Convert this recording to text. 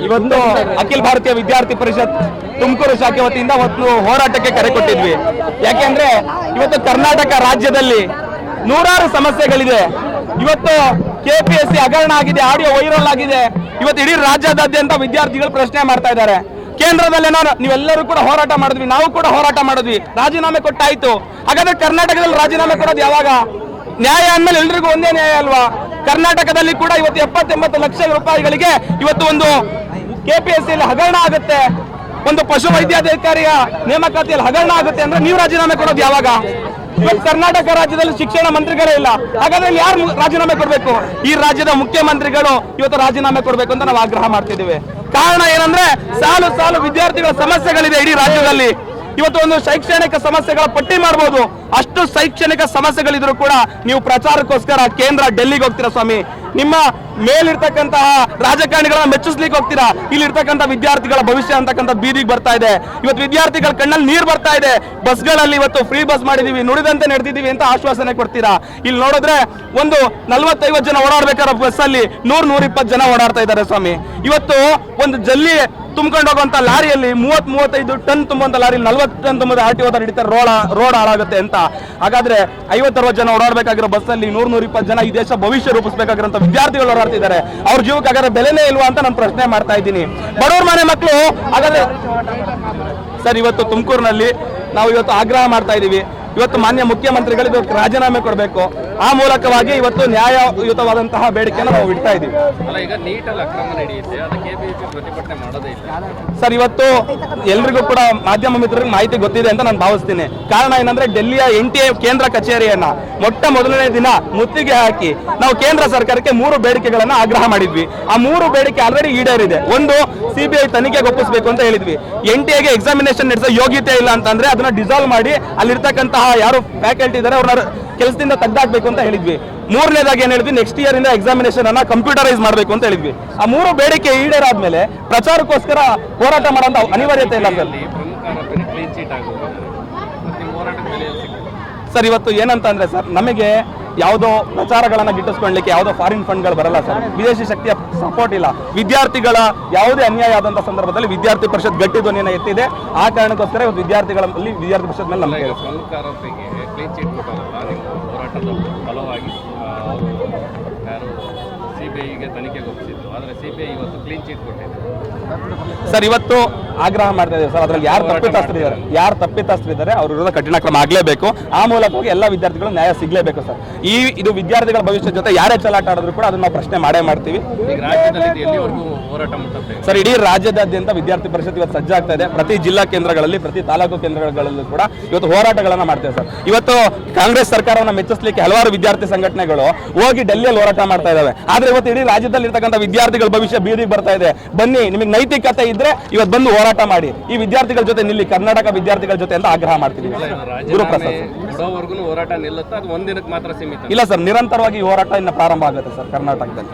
ಇವತ್ತು ಅಖಿಲ ಭಾರತೀಯ ವಿದ್ಯಾರ್ಥಿ ಪರಿಷತ್ ತುಮಕೂರು ಶಾಖೆ ವತಿಯಿಂದ ಒಂದು ಹೋರಾಟಕ್ಕೆ ಕರೆ ಕೊಟ್ಟಿದ್ವಿ. ಯಾಕೆಂದ್ರೆ ಇವತ್ತು ಕರ್ನಾಟಕ ರಾಜ್ಯದಲ್ಲಿ ನೂರಾರು ಸಮಸ್ಯೆಗಳಿದೆ. ಇವತ್ತು ಕೆಪಿಎಸ್ಸಿ ಹಗರಣ ಆಗಿದೆ, ಆಡಿಯೋ ವೈರಲ್ ಆಗಿದೆ. ಇವತ್ತು ಇಡೀ ರಾಜ್ಯದಾದ್ಯಂತ ವಿದ್ಯಾರ್ಥಿಗಳು ಪ್ರಶ್ನೆ ಮಾಡ್ತಾ ಇದ್ದಾರೆ. ಕೇಂದ್ರದಲ್ಲೇನೋ ನೀವೆಲ್ಲರೂ ಕೂಡ ಹೋರಾಟ ಮಾಡಿದ್ವಿ, ನಾವು ಕೂಡ ಹೋರಾಟ ಮಾಡಿದ್ವಿ, ರಾಜೀನಾಮೆ ಕೊಟ್ಟಾಯ್ತು. ಹಾಗಾದ್ರೆ ಕರ್ನಾಟಕದಲ್ಲಿ ರಾಜೀನಾಮೆ ಕೊಡೋದು ಯಾವಾಗ? ನ್ಯಾಯ ಅಂದ್ಮೇಲೆ ಎಲ್ರಿಗೂ ಒಂದೇ ನ್ಯಾಯ ಅಲ್ವಾ? ಕರ್ನಾಟಕದಲ್ಲಿ ಕೂಡ ಇವತ್ತು 70-80 ಲಕ್ಷ ರೂಪಾಯಿಗಳಿಗೆ ಇವತ್ತು ಒಂದು ಕೆಪಿಎಸ್ಸಿಯಲ್ಲಿ ಹಗರಣ ಆಗುತ್ತೆ, ಒಂದು ಪಶು ವೈದ್ಯಾಧಿಕಾರಿಯ ನೇಮಕಾತಿಯಲ್ಲಿ ಹಗರಣ ಆಗುತ್ತೆ ಅಂದ್ರೆ ನೀವು ರಾಜೀನಾಮೆ ಕೊಡೋದು ಯಾವಾಗ? ಇವತ್ತು ಕರ್ನಾಟಕ ರಾಜ್ಯದಲ್ಲಿ ಶಿಕ್ಷಣ ಮಂತ್ರಿಗಳೇ ಇಲ್ಲ. ಹಾಗಾದ್ರೆ ಯಾರು ರಾಜೀನಾಮೆ ಕೊಡಬೇಕು? ಈ ರಾಜ್ಯದ ಮುಖ್ಯಮಂತ್ರಿಗಳು ಇವತ್ತು ರಾಜೀನಾಮೆ ಕೊಡಬೇಕು ಅಂತ ನಾವು ಆಗ್ರಹ ಮಾಡ್ತಿದ್ದೀವಿ. ಕಾರಣ ಏನಂದ್ರೆ ಸಾಲು ಸಾಲು ವಿದ್ಯಾರ್ಥಿಗಳ ಸಮಸ್ಯೆಗಳಿದೆ ಇಡೀ ರಾಜ್ಯದಲ್ಲಿ. ಇವತ್ತು ಒಂದು ಶೈಕ್ಷಣಿಕ ಸಮಸ್ಯೆಗಳ ಪಟ್ಟಿ ಮಾಡಬಹುದು, ಅಷ್ಟು ಶೈಕ್ಷಣಿಕ ಸಮಸ್ಯೆಗಳಿದ್ರು ಕೂಡ ನೀವು ಪ್ರಚಾರಕ್ಕೋಸ್ಕರ ಕೇಂದ್ರ ಡೆಲ್ಲಿಗೆ ಹೋಗ್ತೀರಾ ಸ್ವಾಮಿ. ನಿಮ್ಮ ಮೇಲಿರ್ತಕ್ಕಂತಹ ರಾಜಕಾರಣಿಗಳನ್ನ ಮೆಚ್ಚಿಸ್ಲಿಕ್ಕೆ ಹೋಗ್ತೀರಾ. ಇಲ್ಲಿರ್ತಕ್ಕಂಥ ವಿದ್ಯಾರ್ಥಿಗಳ ಭವಿಷ್ಯ ಅಂತಕ್ಕಂಥ ಬೀದಿಗೆ ಬರ್ತಾ ಇದೆ. ಇವತ್ತು ವಿದ್ಯಾರ್ಥಿಗಳ ಕಣ್ಣಲ್ಲಿ ನೀರು ಬರ್ತಾ ಇದೆ. ಬಸ್ಗಳಲ್ಲಿ ಇವತ್ತು ಫ್ರೀ ಬಸ್ ಮಾಡಿದೀವಿ, ನುಡಿದಂತೆ ನಡೆದಿದ್ದೀವಿ ಅಂತ ಆಶ್ವಾಸನೆ ಕೊಡ್ತೀರಾ. ಇಲ್ಲಿ ನೋಡಿದ್ರೆ ಒಂದು 40-50 ಜನ ಓಡಾಡ್ಬೇಕಾದ್ರೆ ಬಸ್ಸಲ್ಲಿ 100-120 ಜನ ಓಡಾಡ್ತಾ ಇದ್ದಾರೆ ಸ್ವಾಮಿ. ಇವತ್ತು ಒಂದು ಜಲ್ಲಿ ತುಂಬ್ಕೊಂಡು ಹೋಗುವಂತ ಲಾರಿಯಲ್ಲಿ 30-35 ಟನ್ ತುಂಬುವಂತ ಲಾರಿ 40 ಟನ್ ತುಂಬಿದ RTO ಹಿಡಿತಾರೆ, ರೋಡ್ ಹಾಳಾಗುತ್ತೆ ಅಂತ. ಹಾಗಾದ್ರೆ 50-60 ಜನ ಓಡಾಡಬೇಕಾಗಿರೋ ಬಸ್ಸಲ್ಲಿ 100-120 ಜನ ಈ ದೇಶ ಭವಿಷ್ಯ ರೂಪಿಸಬೇಕಾಗಿರೋ ವಿದ್ಯಾರ್ಥಿಗಳು ಓಡಾಡ್ತಿದ್ದಾರೆ. ಅವ್ರ ಜೀವಕ್ಕೆ ಹಾಗಾದ್ರೆ ಬೆಲೆನೇ ಇಲ್ವಾ ಅಂತ ನಾನು ಪ್ರಶ್ನೆ ಮಾಡ್ತಾ ಇದ್ದೀನಿ. ಬಡವ್ರ ಮನೆ ಮಕ್ಕಳು ಹಾಗಾದ್ರೆ ಸರ್ ಇವತ್ತು ತುಮಕೂರಿನಲ್ಲಿ ನಾವು ಇವತ್ತು ಆಗ್ರಹ ಮಾಡ್ತಾ ಇದ್ದೀವಿ. ಇವತ್ತು ಮಾನ್ಯ ಮುಖ್ಯಮಂತ್ರಿಗಳು ಇದಕ್ಕೆ ರಾಜೀನಾಮೆ ಕೊಡಬೇಕು. ಆ ಮೂಲಕವಾಗಿ ಇವತ್ತು ನ್ಯಾಯಯುತವಾದಂತಹ ಬೇಡಿಕೆಯನ್ನು ನಾವು ಇಡ್ತಾ ಇದ್ದೀವಿ. ಸರ್ ಇವತ್ತು ಎಲ್ರಿಗೂ ಕೂಡ ಮಾಧ್ಯಮ ಮಿತ್ರರಿಗೆ ಮಾಹಿತಿ ಗೊತ್ತಿದೆ ಅಂತ ನಾನು ಭಾವಿಸ್ತೀನಿ. ಕಾರಣ ಏನಂದ್ರೆ ಡೆಲ್ಲಿಯ NTA ಕೇಂದ್ರ ಕಚೇರಿಯನ್ನ ಮೊದಲನೇ ದಿನ ಮುತ್ತಿಗೆ ಹಾಕಿ ನಾವು ಕೇಂದ್ರ ಸರ್ಕಾರಕ್ಕೆ 3 ಬೇಡಿಕೆಗಳನ್ನ ಆಗ್ರಹ ಮಾಡಿದ್ವಿ. ಆ 3 ಬೇಡಿಕೆ ಆಲ್ರೆಡಿ ಈಡೇರಿದೆ. ಒಂದು, CBI ತನಿಖೆಗೆ ಒಪ್ಪಿಸಬೇಕು ಅಂತ ಹೇಳಿದ್ವಿ. NTA ಗೆ ಎಕ್ಸಾಮಿನೇಷನ್ ನಡೆಸೋ ಯೋಗ್ಯತೆ ಇಲ್ಲ ಅಂತಂದ್ರೆ ಅದನ್ನ ಡಿಸಾಲ್ವ್ ಮಾಡಿ ಅಲ್ಲಿರ್ತಕ್ಕಂತಹ ಯಾರು ಫ್ಯಾಕಲ್ಟಿ ಇದ್ದಾರೆ ಅವ್ರನ್ನ ಕೆಲಸದಿಂದ ತೆಗೆದಾಕ್ಬೇಕು ಅಂತ ಹೇಳಿದ್ವಿ. 3ನೇದಾಗಿ ಏನ್ ಹೇಳಿದ್ವಿ, ನೆಕ್ಸ್ಟ್ ಇಯರ್ ಇಂದ ಎಕ್ಸಾಮಿನೇಷನ್ ಅನ್ನ ಕಂಪ್ಯೂಟರೈಸ್ ಮಾಡಬೇಕು ಅಂತ ಹೇಳಿದ್ವಿ. ಆ 3 ಬೇಡಿಕೆ ಈಡೇರಾದ್ಮೇಲೆ ಪ್ರಚಾರಕ್ಕೋಸ್ಕರ ಹೋರಾಟ ಮಾಡೋಂಥ ಅನಿವಾರ್ಯತೆ ಇಲ್ಲ ಸರ್. ಇವತ್ತು ಏನಂತ ಅಂದ್ರೆ ಸರ್, ನಮಗೆ ಯಾವುದೋ ಪ್ರಚಾರಗಳನ್ನ ಗಿಟ್ಟಿಸ್ಕೊಳ್ಳಲಿಕ್ಕೆ ಯಾವುದೋ ಫಾರಿನ್ ಫಂಡ್ಗಳು ಬರಲ್ಲ ಸರ್. ವಿದೇಶಿ ಶಕ್ತಿಯ ಸಪೋರ್ಟ್ ಇಲ್ಲ. ವಿದ್ಯಾರ್ಥಿಗಳ ಯಾವುದೇ ಅನ್ಯಾಯ ಆದಂತ ಸಂದರ್ಭದಲ್ಲಿ ವಿದ್ಯಾರ್ಥಿ ಪರಿಷತ್ ಗಟ್ಟಿ ಧ್ವನಿಯನ್ನು ಎತ್ತಿದೆ. ಆ ಕಾರಣಕ್ಕೋಸ್ಕರ ಇವತ್ತು ವಿದ್ಯಾರ್ಥಿಗಳಲ್ಲಿ ವಿದ್ಯಾರ್ಥಿ ಪರಿಷತ್ ಮೇಲೆ ನಮಗೆ ಸರ್ ಇವತ್ತು ಆಗ್ರಹ ಮಾಡ್ತಾ ಇದ್ದೀವಿ ಸರ್. ಅದ್ರಲ್ಲಿ ಯಾರು ತಪ್ಪಿತಸ್ಥರಿದ್ದಾರೆ ಅವ್ರ ವಿರುದ್ಧ ಕಠಿಣ ಕ್ರಮ ಆಗಲೇಬೇಕು. ಆ ಮೂಲಕವಾಗಿ ಎಲ್ಲ ವಿದ್ಯಾರ್ಥಿಗಳು ನ್ಯಾಯ ಸಿಗಲೇಬೇಕು ಸರ್. ಇದು ವಿದ್ಯಾರ್ಥಿಗಳ ಭವಿಷ್ಯ ಜೊತೆ ಯಾರೇ ಚಲಾಟ ಆಡಿದ್ರು ಕೂಡ ಅದನ್ನ ನಾವು ಪ್ರಶ್ನೆ ಮಾಡೇ ಮಾಡ್ತೀವಿ ಸರ್. ಇಡೀ ರಾಜ್ಯದಾದ್ಯಂತ ವಿದ್ಯಾರ್ಥಿ ಪರಿಷತ್ ಇವತ್ತು ಸಜ್ಜಾಗ್ತಾ ಇದೆ. ಪ್ರತಿ ಜಿಲ್ಲಾ ಕೇಂದ್ರಗಳಲ್ಲಿ, ಪ್ರತಿ ತಾಲೂಕು ಕೇಂದ್ರಗಳಲ್ಲೂ ಕೂಡ ಇವತ್ತು ಹೋರಾಟಗಳನ್ನ ಮಾಡ್ತೇವೆ ಸರ್. ಇವತ್ತು ಕಾಂಗ್ರೆಸ್ ಸರ್ಕಾರವನ್ನು ಮೆಚ್ಚಿಸಲಿಕ್ಕೆ ಹಲವಾರು ವಿದ್ಯಾರ್ಥಿ ಸಂಘಟನೆಗಳು ಹೋಗಿ ಡೆಲ್ಲಿಯಲ್ಲಿ ಹೋರಾಟ ಮಾಡ್ತಾ ಇದ್ದಾವೆ. ಆದ್ರೆ ಇವತ್ತು ಇಡೀ ರಾಜ್ಯದಲ್ಲಿ ಇರ್ತಕ್ಕಂಥ ವಿದ್ಯಾರ್ಥಿಗಳ ಭವಿಷ್ಯ ಬೀದಿಗೆ ಬರ್ತಾ ಇದೆ. ಬನ್ನಿ, ನಿಮಗೆ ನೈತಿಕತೆ ಇದ್ರೆ ಇವತ್ತು ಬಂದು ಹೋರಾಟ ಮಾಡಿ, ಈ ವಿದ್ಯಾರ್ಥಿಗಳ ಜೊತೆ ನಿಲ್ಲಿ, ಕರ್ನಾಟಕ ವಿದ್ಯಾರ್ಥಿಗಳ ಜೊತೆ ಅಂತ ಆಗ್ರಹ ಮಾಡ್ತೀವಿ. ಗುರುಪ್ರಸಾದ್ ಹೋರಾಟ ನಿಲ್ಲುತ್ತಾ ಅದು ಒಂದಿನಕ್ಕೆ ಮಾತ್ರ ಸೀಮಿತ? ಇಲ್ಲ ಸರ್, ನಿರಂತರವಾಗಿ ಹೋರಾಟ ಇನ್ನು ಪ್ರಾರಂಭ ಆಗುತ್ತೆ ಸರ್ ಕರ್ನಾಟಕದಲ್ಲಿ.